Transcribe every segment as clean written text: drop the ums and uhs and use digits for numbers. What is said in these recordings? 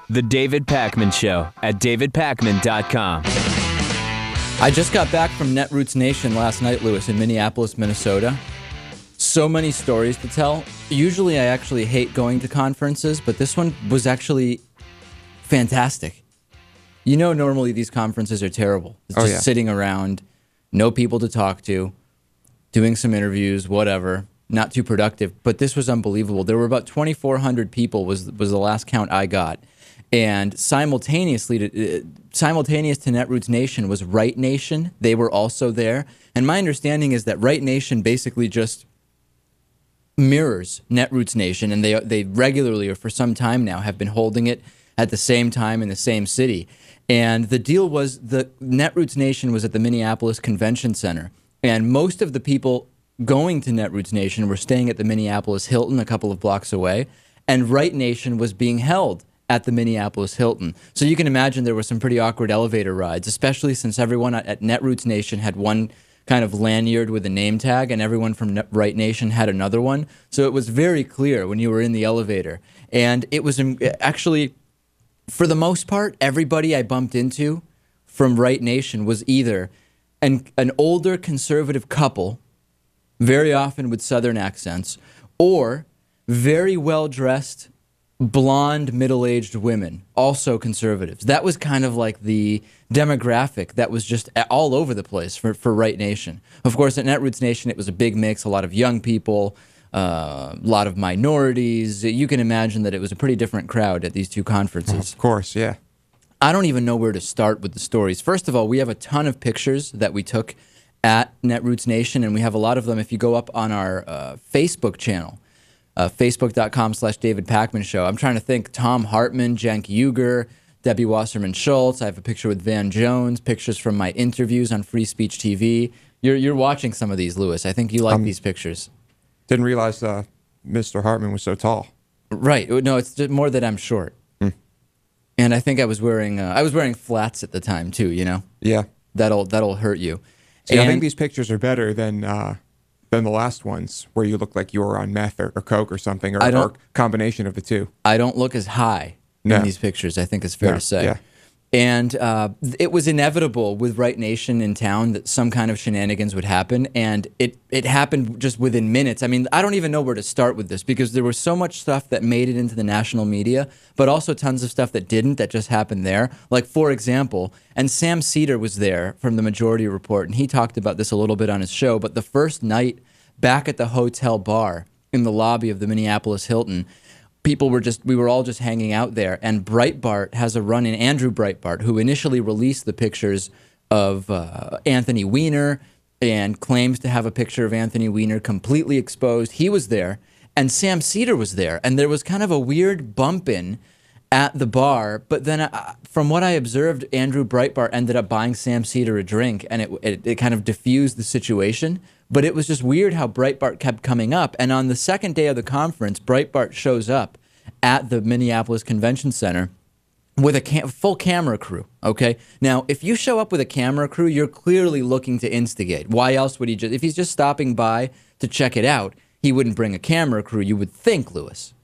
The David Pakman Show at davidpakman.com. I just got back from Netroots Nation last night, Lewis, in Minneapolis, Minnesota. So many stories to tell. Usually I actually hate going to conferences, but this one was actually fantastic. You know, normally these conferences are terrible. It's just sitting around, no people to talk to, doing some interviews, whatever. Not too productive, but this was unbelievable. There were about 2,400 people was the last count I got. And simultaneous to Netroots Nation was Right Nation. They were also there. And my understanding is that Right Nation basically just mirrors Netroots Nation, and they regularly, or for some time now, have been holding it at the same time in the same city. And the deal was the Netroots Nation was at the Minneapolis Convention Center, and most of the people going to Netroots Nation were staying at the Minneapolis Hilton a couple of blocks away, and Right Nation was being held at the Minneapolis Hilton. So you can imagine there were some pretty awkward elevator rides, especially since everyone at Netroots Nation had one kind of lanyard with a name tag, and everyone from Right Nation had another one. So it was very clear when you were in the elevator. And it was actually, for the most part, everybody I bumped into from Right Nation was either an older conservative couple, very often with Southern accents, or very well-dressed, blonde, middle-aged women, also conservatives. That was kind of like the demographic that was just all over the place for Right Nation. Of course, at Netroots Nation, it was a big mix, a lot of young people, a lot of minorities. You can imagine that it was a pretty different crowd at these two conferences. Of course, yeah. I don't even know where to start with the stories. First of all, we have a ton of pictures that we took at Netroots Nation, and we have a lot of them if you go up on our Facebook channel. Facebook.com/David Pakman Show. I'm trying to think. Tom Hartman, Cenk Uygur, Debbie Wasserman Schultz. I have a picture with Van Jones, pictures from my interviews on Free Speech TV. You're watching some of these, Lewis. I think you like these pictures. Didn't realize Mr. Hartman was so tall. Right. No, it's just more that I'm short. And I think I was wearing flats at the time too, you know? Yeah. That'll hurt you. See, I think these pictures are better than the last ones where you look like you were on meth or coke or something, or a combination of the two. I don't look as high in these pictures, I think it's fair to say. Yeah. And it was inevitable with Right Nation in town that some kind of shenanigans would happen, and it happened just within minutes. I mean, I don't even know where to start with this because there was so much stuff that made it into the national media, but also tons of stuff that didn't, that just happened there. Like, for example, and Sam Cedar was there from the Majority Report, and he talked about this a little bit on his show, but the first night back at the hotel bar in the lobby of the Minneapolis Hilton, we were all just hanging out there, and Breitbart has a run-in. Andrew Breitbart, who initially released the pictures of Anthony Weiner and claims to have a picture of Anthony Weiner completely exposed, he was there, and Sam Cedar was there, and there was kind of a weird bump-in at the bar, but then from what I observed, Andrew Breitbart ended up buying Sam Cedar a drink, and it kind of diffused the situation. But it was just weird how Breitbart kept coming up. And on the second day of the conference, Breitbart shows up at the Minneapolis Convention Center with a full camera crew, okay? Now, if you show up with a camera crew, you're clearly looking to instigate. Why else would he if he's just stopping by to check it out, he wouldn't bring a camera crew, you would think, Lewis.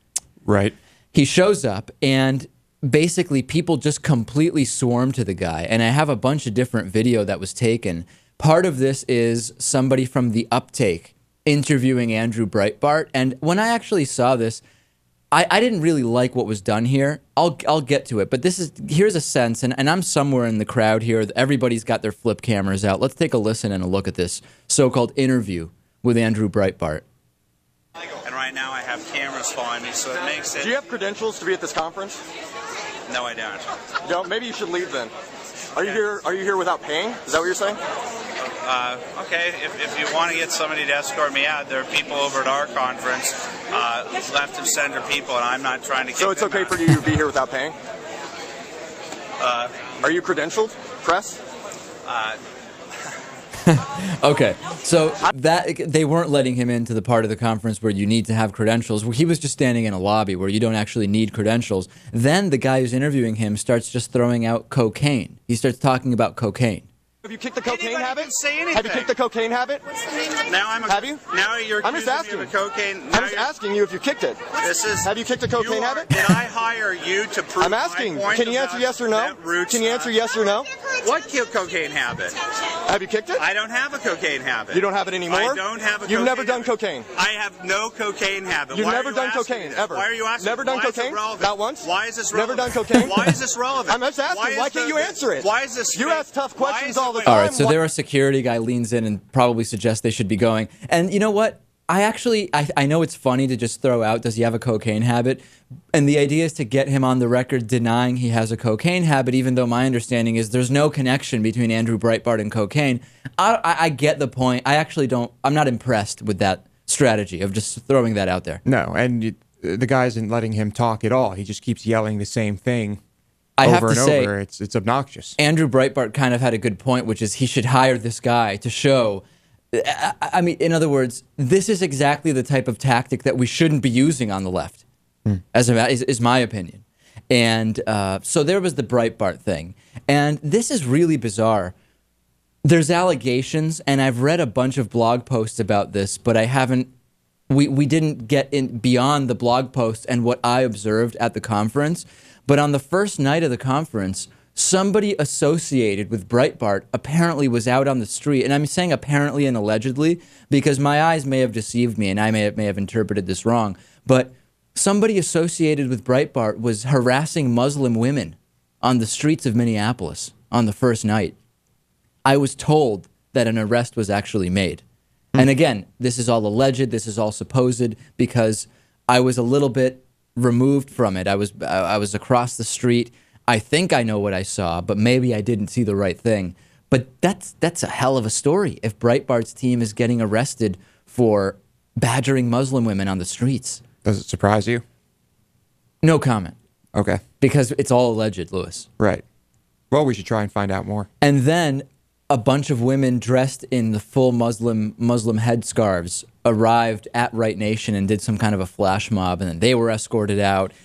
Right. He shows up, and basically people just completely swarm to the guy. And I have a bunch of different video that was taken. Part of this is somebody from The Uptake interviewing Andrew Breitbart. And when I actually saw this, I didn't really like what was done here. I'll get to it. But here's a sense, and I'm somewhere in the crowd here. Everybody's got their flip cameras out. Let's take a listen and a look at this so-called interview with Andrew Breitbart. And right now I have cameras following me, so it makes it... Do you have credentials to be at this conference? No, I don't. Maybe you should leave then. Are you here without paying? Is that what you're saying? Okay, if you want to get somebody to escort me out, there are people over at our conference, left of center people, and I'm not trying to get So it's okay for you to be here without paying? Are you credentialed, press? Okay, so that they weren't letting him into the part of the conference where you need to have credentials. He was just standing in a lobby where you don't actually need credentials. Then the guy who's interviewing him starts just throwing out cocaine. He starts talking about cocaine. Have you kicked the cocaine Anybody habit? can say anything. Have you kicked the cocaine habit? Now I'm. Have you? Now you're I'm just accusing me asking. of a cocaine. I'm just asking you if you kicked it. This is. Have you kicked a cocaine habit? Did I hire you to prove I'm asking. my point Can you answer about yes or no? Netroots, Can you answer yes or no? What cocaine habit? Have you kicked it? I don't have a cocaine habit. You don't have it anymore? I don't have a You've cocaine never done habit. cocaine. I have no cocaine habit. You've Why never are you done asking cocaine, this? ever. Why are you asking? Never done Why is it cocaine? relevant? Not once? Why is this Never relevant? done cocaine? Why is this relevant? I'm just asking. Why can't you answer it? Why is this? You ask tough questions all the All time. right, so there a security guy leans in and probably suggests they should be going. And you know what? I know it's funny to just throw out, does he have a cocaine habit? And the idea is to get him on the record denying he has a cocaine habit, even though my understanding is there's no connection between Andrew Breitbart and cocaine. I get the point. I'm not impressed with that strategy of just throwing that out there. No, and the guy isn't letting him talk at all. He just keeps yelling the same thing I have over to and say, over. It's obnoxious. Andrew Breitbart kind of had a good point, which is he should hire this guy to show. I mean, in other words, this is exactly the type of tactic that we shouldn't be using on the left, is my opinion. And so there was the Breitbart thing. And this is really bizarre. There's allegations, and I've read a bunch of blog posts about this, but I haven't. We didn't get in beyond the blog post and what I observed at the conference. But on the first night of the conference, somebody associated with Breitbart apparently was out on the street. And I'm saying apparently and allegedly because my eyes may have deceived me and I may have interpreted this wrong. But somebody associated with Breitbart was harassing Muslim women on the streets of Minneapolis on the first night. I was told that an arrest was actually made. And again, this is all alleged, this is all supposed, because I was a little bit removed from it. I was across the street. I think I know what I saw, but maybe I didn't see the right thing. But that's a hell of a story if Breitbart's team is getting arrested for badgering Muslim women on the streets. Does it surprise you? No comment. Okay. Because it's all alleged, Lewis. Right. Well, we should try and find out more. And then a bunch of women dressed in the full Muslim headscarves arrived at Right Nation and did some kind of a flash mob, and then they were escorted out.